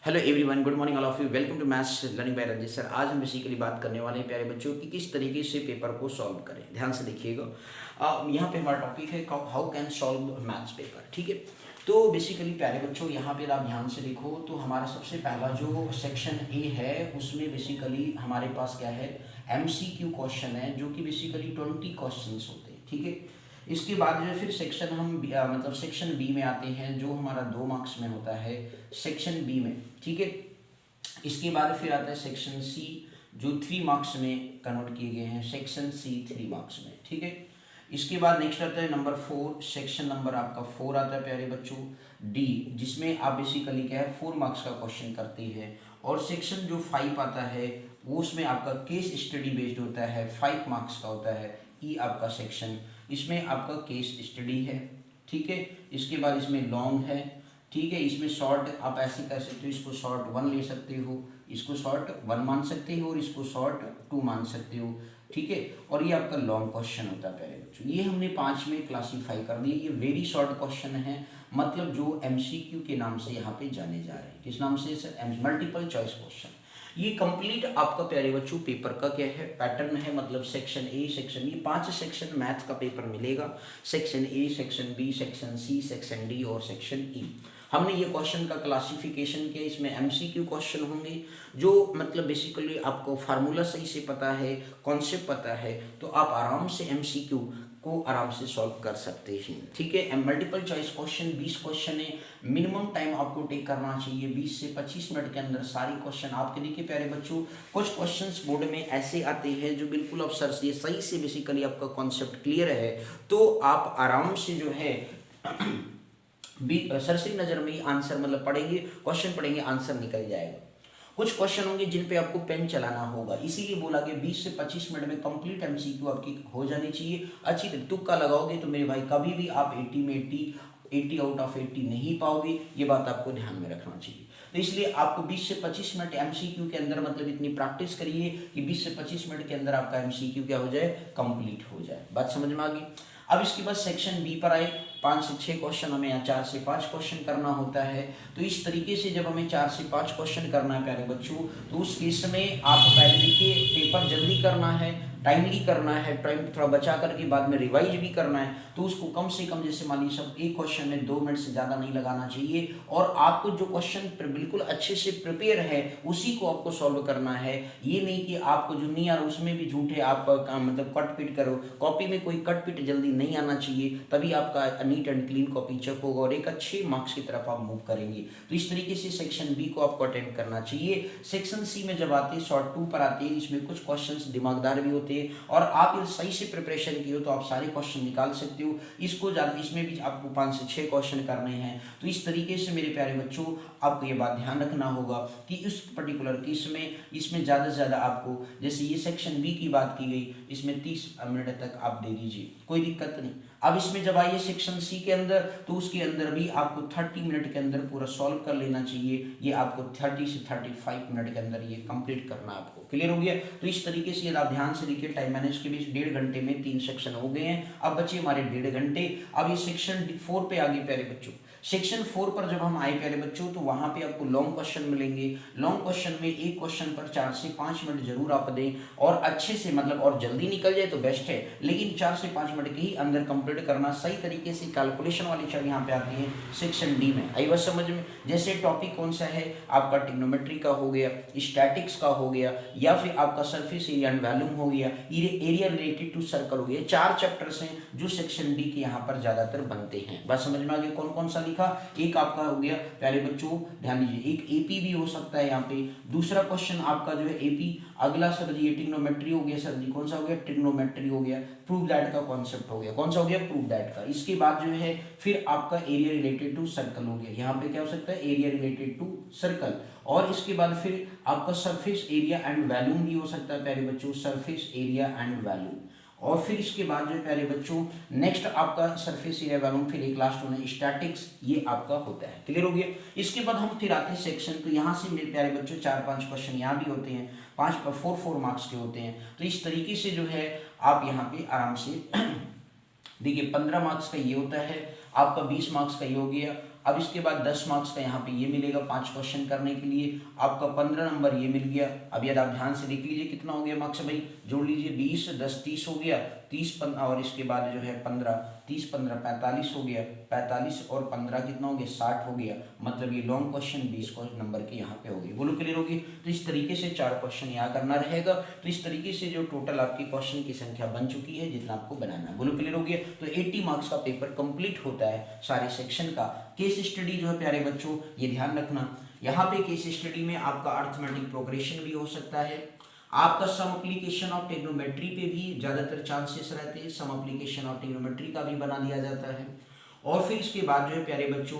Hello everyone, good morning all of you. Welcome to maths learning by Ranjit sir. आज हम basically बात करने वाले हैं प्यारे बच्चों कि किस तरीके से पेपर को सॉल्व करें। ध्यान से देखिएगा। यहाँ पे हमारा टॉपिक है how can solve maths paper. ठीक है, तो बेसिकली प्यारे बच्चों यहाँ पे आप ध्यान से देखो तो हमारा सबसे पहला जो सेक्शन ए है उसमें बेसिकली हमारे पास क्या है, एमसीक्यू क्वेश्चन है जो कि बेसिकली 20 क्वेश्चन होते हैं। ठीक है, इसके बाद जो है फिर सेक्शन मतलब सेक्शन बी में आते हैं जो हमारा 2 मार्क्स में होता है सेक्शन बी में। ठीक है, इसके बाद फिर आता है सेक्शन सी जो 3 मार्क्स में कन्वर्ट किए गए हैं, सेक्शन सी 3 मार्क्स में। ठीक है, इसके बाद नेक्स्ट आता है नंबर 4, सेक्शन नंबर आपका 4 आता है प्यारे बच्चों डी, जिसमें आप बेसिकली क्या है 4 मार्क्स का क्वेश्चन करते हैं। और सेक्शन जो 5 आता है वो उसमें आपका केस स्टडी बेस्ड होता है, 5 मार्क्स का होता है। ई आपका सेक्शन, इसमें आपका केस स्टडी है। ठीक है, इसके बाद इसमें लॉन्ग है। ठीक है, इसमें शॉर्ट आप ऐसे कर सकते हो, इसको शॉर्ट 1 ले सकते हो, इसको शॉर्ट 1 मान सकते हो और इसको शॉर्ट 2 मान सकते हो। ठीक है, और ये आपका लॉन्ग क्वेश्चन होता है प्यारे बच्चों। ये हमने 5 में क्लासीफाई कर दिए। ये वेरी शॉर्ट क्वेश्चन है, मतलब जो एमसीक्यू के नाम से यहाँ पे जाने जा रहे हैं। किस नाम से सर? Multiple choice question. ये कंप्लीट आपका प्यारे बच्चों पेपर का क्या है, पैटर्न है। मतलब section A, section B, 5 section math का पेपर मिलेगा। Section A, section B, section C, section D और सेक्शन ई। हमने ये क्वेश्चन का क्लासिफिकेशन किया। इसमें एमसीक्यू क्वेश्चन होंगे जो मतलब बेसिकली आपको फार्मूला सही से पता है, कॉन्सेप्ट पता है, तो आप आराम से एमसीक्यू को आराम से सॉल्व कर सकते हैं। ठीक है, मल्टीपल चॉइस क्वेश्चन 20 क्वेश्चन है। मिनिमम टाइम आपको टेक करना चाहिए 20 से 25 मिनट के अंदर सारी क्वेश्चन आपके। देखिए प्यारे बच्चों, कुछ क्वेश्चंस बोर्ड में ऐसे आते हैं जो बिल्कुल अब सर से सही से बेसिकली आपका कॉन्सेप्ट क्लियर है तो आप आराम से जो है सरसरी नजर में ही आंसर मतलब पढ़ेंगे, क्वेश्चन पढ़ेंगे, आंसर निकल जाएगा। कुछ क्वेश्चन होंगे जिन पे आपको पेन चलाना होगा, इसीलिए बोला कि 20 से 25 मिनट में कंप्लीट एमसीक्यू आपकी हो जानी चाहिए। अच्छी तरह तुक्का लगाओगे तो मेरे भाई कभी भी आप 80 में 80 आउट ऑफ 80 नहीं पाओगे। ये बात आपको ध्यान में रखना चाहिए। तो इसलिए आपको 20 से 25 मिनट एमसीक्यू के अंदर मतलब इतनी प्रैक्टिस करिए कि 20 से 25 मिनट के अंदर आपका एमसीक्यू क्या हो जाए, कंप्लीट हो जाए। बात समझ में आ गई। अब इसके बाद सेक्शन बी पर आए, 5 से 6 क्वेश्चन हमें यहाँ 4 से 5 क्वेश्चन करना होता है। तो इस तरीके से जब हमें 4 से 5 क्वेश्चन करना है प्यारे बच्चों, तो उस केस में आप पहले देखिए पेपर जल्दी करना है, टाइमली करना है, टाइम थोड़ा बचा करके बाद में रिवाइज भी करना है। तो उसको कम से कम जैसे मान लीजिए सब एक क्वेश्चन में 2 मिनट से ज़्यादा नहीं लगाना चाहिए। और आपको जो क्वेश्चन बिल्कुल अच्छे से प्रिपेयर है उसी को आपको सॉल्व करना है। ये नहीं कि आपको जो नहीं आ रहा उसमें भी झूठे आप मतलब कट पिट करो। कॉपी में कोई कट पिट जल्दी नहीं आना चाहिए, तभी आपका neat and clean copy check होगा और एक अच्छे मार्क्स की तरफ आप मूव करेंगे। तो इस तरीके से सेक्शन बी को आपको अटेंड करना चाहिए। सेक्शन सी में जब आते हैं शॉर्ट 2 पर आते हैं, इसमें कुछ क्वेश्चंस दिमागदार भी होते हैं और आप ये सही से प्रिपरेशन की हो तो आप सारे क्वेश्चन निकाल सकते हो। इसको ज़्यादा इसमें भी आपको 5 से 6 क्वेश्चन करने हैं। तो इस तरीके से मेरे प्यारे बच्चों आपको ये बात ध्यान रखना होगा कि इस पर्टिकुलर केस में इसमें ज़्यादा से ज़्यादा आपको, जैसे ये सेक्शन बी की बात की गई, इसमें 30 मिनट तक आप दे दीजिए, कोई दिक्कत नहीं। अब इसमें जब आइए सेक्शन सी के अंदर, तो उसके अंदर भी आपको 30 मिनट के अंदर पूरा सॉल्व कर लेना चाहिए। ये आपको 30 से 35 मिनट के अंदर ये कंप्लीट करना आपको। क्लियर हो गया? तो इस तरीके से आप ध्यान से देखिए, टाइम मैनेज के बीच 1.5 घंटे में 3 सेक्शन हो गए हैं। अब बचे हमारे 1.5 घंटे। अब ये सेक्शन 4 पे आगे प्यारे बच्चों। सेक्शन 4 पर जब हम आए प्यारे बच्चों तो वहां पे आपको लॉन्ग क्वेश्चन मिलेंगे। लॉन्ग क्वेश्चन में एक क्वेश्चन पर 4 से 5 मिनट जरूर आप दें और अच्छे से मतलब और जल्दी निकल जाए तो बेस्ट है, लेकिन 4 से 5 मिनट के ही अंदर कंप्लीट करना सही तरीके से। कैलकुलेशन वाली चीज यहाँ पे आती है सेक्शन डी में। आई बात समझ में? जैसे टॉपिक कौन सा है आपका, ट्रिग्नोमेट्री का हो गया, स्टैटिक्स का हो गया, या फिर आपका सरफेस एरिया एंड वॉल्यूम हो गया, एरिया रिलेटेड टू सर्कल हो गया। 4 चैप्टर्स हैं जो सेक्शन डी के यहाँ पर ज्यादातर बनते हैं। बात समझ में आ गई? कौन कौन सा लिखा? एक आपका हो गया प्यारे बच्चों, ध्यान दीजिए, एक एपी भी हो सकता है यहाँ पे। दूसरा क्वेश्चन आपका जो है एपी। अगला सर जी ट्रिग्नोमेट्री हो गया। सर जी कौन सा हो गया? ट्रिग्नोमेट्री हो गया। प्रूव दैट का कॉन्सेप्ट हो गया। कौन सा हो गया? प्रूव दैट का। इसके बाद जो है फिर आपका एरिया रिलेटेड टू सर्कल हो गया। यहाँ पे क्या हो सकता है? Area related to circle. और इसके बाद फिर आपका सरफेस एरिया एंड वॉल्यूम भी हो सकता है प्यारे बच्चों, सरफेस एरिया एंड वॉल्यूम। और फिर इसके बाद जो है प्यारे बच्चों नेक्स्ट आपका सरफेस एरिया वॉल्यूम, फिर एक लास्ट होना स्टैटिक्स, ये आपका होता है। क्लियर हो गया? इसके बाद हम फिर आते हैं सेक्शन। तो यहाँ से मेरे प्यारे बच्चों 4-5 क्वेश्चन यहाँ भी होते हैं, 4 मार्क्स के होते हैं। तो इस तरीके से जो है आप यहाँ पे आराम से देखिए 15 मार्क्स का ये होता है, आपका 20 मार्क्स का ये हो गया, अब इसके बाद 10 मार्क्स का यहाँ पे ये मिलेगा 5 क्वेश्चन करने के लिए, आपका 15 नंबर ये मिल गया। अब यदि आप ध्यान से देख लीजिए कितना हो गया मार्क्स भाई, जोड़ लीजिए 20 10 30 हो गया, 30 और इसके बाद जो है 15 30 15 45 हो गया, 45 और 15 कितना हो गया 60 हो गया। मतलब ये लॉन्ग क्वेश्चन 20 नंबर के यहाँ पे हो गए। बोलो क्लियर होगी। तो इस तरीके से 4 क्वेश्चन यहाँ करना रहेगा। तो इस तरीके से जो टोटल आपकी क्वेश्चन की संख्या बन चुकी है जितना आपको बनाना है। बोलो क्लियर हो गया। तो 80 मार्क्स का पेपर कंप्लीट होता है सारे सेक्शन का। केस स्टडी जो है प्यारे बच्चों ये ध्यान रखना, यहाँ पे केस स्टडी में आपका अर्थमेटिक प्रोग्रेशन भी हो सकता है, आपका सम एप्लीकेशन ऑफ ट्रिग्नोमेट्री पे भी ज़्यादातर चांसेस रहते हैं, सम एप्लीकेशन ऑफ ट्रिग्नोमेट्री का भी बना दिया जाता है। और फिर इसके बाद जो है प्यारे बच्चों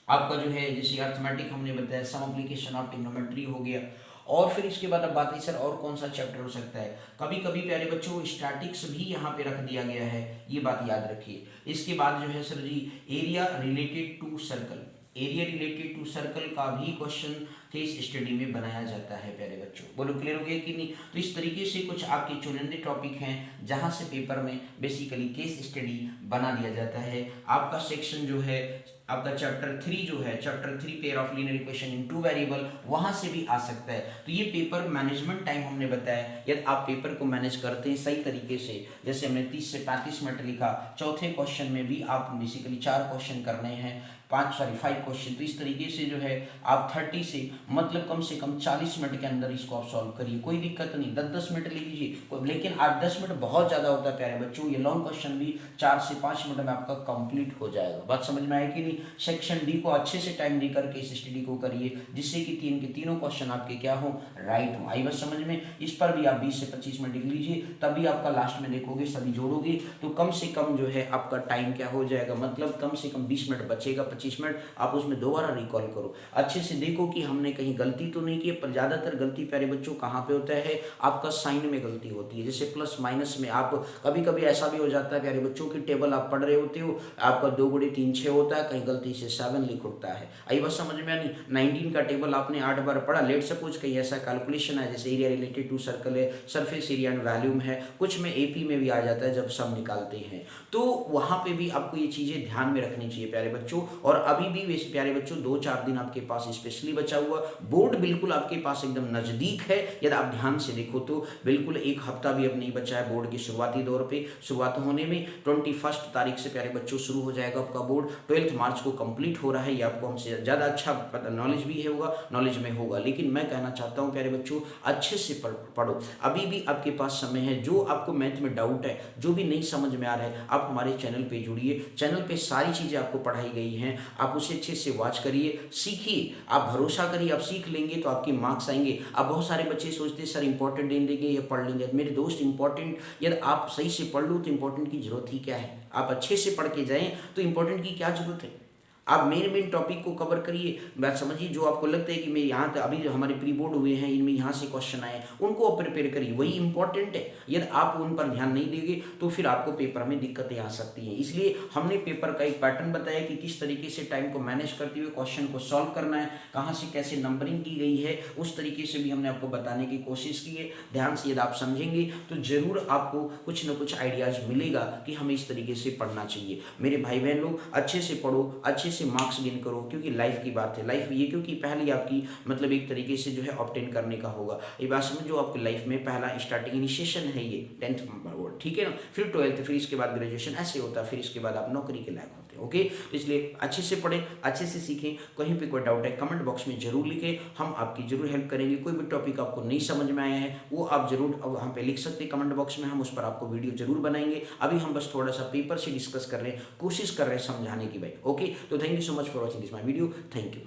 आपका जो है जैसे अर्थमेटिक हमने बताया, सम एप्लीकेशन ऑफ ट्रिग्नोमेट्री हो गया। और फिर इसके बाद अब बात है सर और कौन सा चैप्टर हो सकता है, कभी कभी प्यारे बच्चों स्टैटिक्स भी यहाँ पे रख दिया गया है, ये बात याद रखिए। इसके बाद जो है sir ji area related to circle, area related to circle का भी क्वेश्चन केस स्टडी में बनाया जाता है प्यारे बच्चों। बोलो क्लियर हो गया कि नहीं। तो इस तरीके से कुछ आपके चुनिंदे टॉपिक हैं जहां से पेपर में बेसिकली केस स्टडी बना दिया जाता है। आपका सेक्शन जो है आपका चैप्टर 3 जो है, chapter 3 pair of linear equation in 2 variable, वहां से भी आ सकता है। तो ये पेपर मैनेजमेंट टाइम हमने बताया, यदि आप पेपर को मैनेज करते हैं सही तरीके से, जैसे हमने 30 से 35 मिनट लिखा, चौथे क्वेश्चन में भी आप बेसिकली 4 क्वेश्चन करने हैं, 5 क्वेश्चन। तो इस तरीके से जो है आप 30 से मतलब कम से कम 40 मिनट के अंदर इसको आप सॉल्व करिए, कोई दिक्कत नहीं। 10-10 मिनट ले लीजिए, लेकिन 8-10 मिनट बहुत ज़्यादा होता है प्यारे बच्चों। ये लॉन्ग क्वेश्चन भी 4 से 5 मिनट में आपका कंप्लीट हो जाएगा। बात समझ में आए कि नहीं। सेक्शन डी को अच्छे से टाइम देकर केस स्टडी को करिए, जिससे कि तीनों क्वेश्चन आपके क्या हो, राइट हो। आई बात समझ में। इस पर भी आप 20 से 25 मिनट लिख लीजिए, तभी आपका लास्ट में देखोगे सभी जोड़ोगे तो कम से कम जो है आपका टाइम क्या हो जाएगा, मतलब कम से कम 20 मिनट बचेगा, 25 मिनट आप उसमें दोबारा रिकॉल करो, अच्छे से देखो कि हमने कहीं गलती तो नहीं की। पर ज़्यादातर गलती प्यारे बच्चों कहाँ पे होता है, आपका साइन में गलती होती है, जैसे प्लस माइनस में। आप कभी कभी ऐसा भी हो जाता है प्यारे बच्चों की टेबल आप पढ़ रहे होते हो, आपका 2 गुणे 3 6 होता है, कहीं गलती से 7 लिख उठता है। आई बस समझ में नहीं। 19 का टेबल आपने 8 बार पढ़ा, लेट सपोज कहीं ऐसा कैलकुलेशन है जैसे एरिया रिलेटेड टू सर्कल है, सरफेस एरिया एंड वॉल्यूम है, कुछ में एपी में भी आ जाता है जब सब निकालते हैं, तो वहाँ पे भी आपको ये चीज़ें ध्यान में रखनी चाहिए प्यारे बच्चों। और अभी भी वैसे प्यारे बच्चों 2-4 दिन आपके पास स्पेशली बचा हुआ, बोर्ड बिल्कुल आपके पास एकदम नज़दीक है, यदि आप ध्यान से देखो तो बिल्कुल 1 हफ्ता भी अब नहीं बचा है बोर्ड के शुरुआती दौर पे। शुरुआत होने में 21 तारीख से प्यारे बच्चों शुरू हो जाएगा आपका बोर्ड, 12 मार्च को कंप्लीट हो रहा है। ये आपको हमसे ज़्यादा अच्छा नॉलेज भी है होगा, नॉलेज में होगा, लेकिन मैं कहना चाहता हूँ प्यारे बच्चों अच्छे से पढ़ो, अभी भी आपके पास समय है। जो आपको मैथ में डाउट है, जो भी नहीं समझ में आ रहा है, आप हमारे चैनल पे जुड़िए, चैनल पे सारी चीज़ें आपको पढ़ाई गई हैं, आप उसे अच्छे से वॉच करिए, सीखिए, आप भरोसा करिए, आप सीख लेंगे तो आपके मार्क्स आएंगे। अब बहुत सारे बच्चे सोचते हैं सर इंपॉर्टेंट नहीं देंगे या पढ़ लेंगे। मेरे दोस्त इंपॉर्टेंट यदि आप सही से पढ़ लो तो इंपॉर्टेंट की जरूरत ही क्या है, आप अच्छे से पढ़ के जाएं तो इंपॉर्टेंट की क्या जरूरत है। आप मेन टॉपिक को कवर करिए, बात समझिए। जो आपको लगता है कि मैं यहाँ तक अभी जो हमारे प्री बोर्ड हुए हैं इनमें यहाँ से क्वेश्चन आए, उनको आप प्रिपेयर करिए, वही इंपॉर्टेंट है। यदि आप उन पर ध्यान नहीं देंगे तो फिर आपको पेपर में दिक्कतें आ सकती हैं। इसलिए हमने पेपर का एक पैटर्न बताया कि किस तरीके से टाइम को मैनेज करते हुए क्वेश्चन को सॉल्व करना है, कहाँ से कैसे नंबरिंग की गई है, उस तरीके से भी हमने आपको बताने की कोशिश की है। ध्यान से यदि आप समझेंगे तो जरूर आपको कुछ न कुछ आइडियाज मिलेगा कि हमें इस तरीके से पढ़ना चाहिए। मेरे भाई बहन लोग अच्छे से पढ़ो, अच्छे से मार्क्स गेन करो, क्योंकि लाइफ की बात है। लाइफ ये क्योंकि पहले आपकी मतलब एक तरीके से जो है ऑब्टेन करने का होगा, ये बात समझो। आपकी लाइफ में पहला स्टार्टिंग इनिशिएशन है ये 10th बोर्ड, ठीक है ना, फिर 12th, फिर इसके बाद ग्रेजुएशन, ऐसे होता है, फिर इसके बाद आप नौकरी के लायक होते हैं। ओके, तो इसलिए अच्छे से पढ़ें, अच्छे से सीखें। कहीं पे कोई डाउट है कमेंट बॉक्स में जरूर लिखें, हम आपकी जरूर हेल्प करेंगे। कोई भी टॉपिक आपको नहीं समझ में आया है वो आप जरूर वहाँ पे लिख सकते हैं कमेंट बॉक्स में, हम उस पर आपको वीडियो जरूर बनाएंगे। अभी हम बस थोड़ा सा पेपर से डिस्कस कर रहे हैं, कोशिश कर रहे हैं समझाने की भाई। ओके, तो thank you so much for watching this my video, thank you.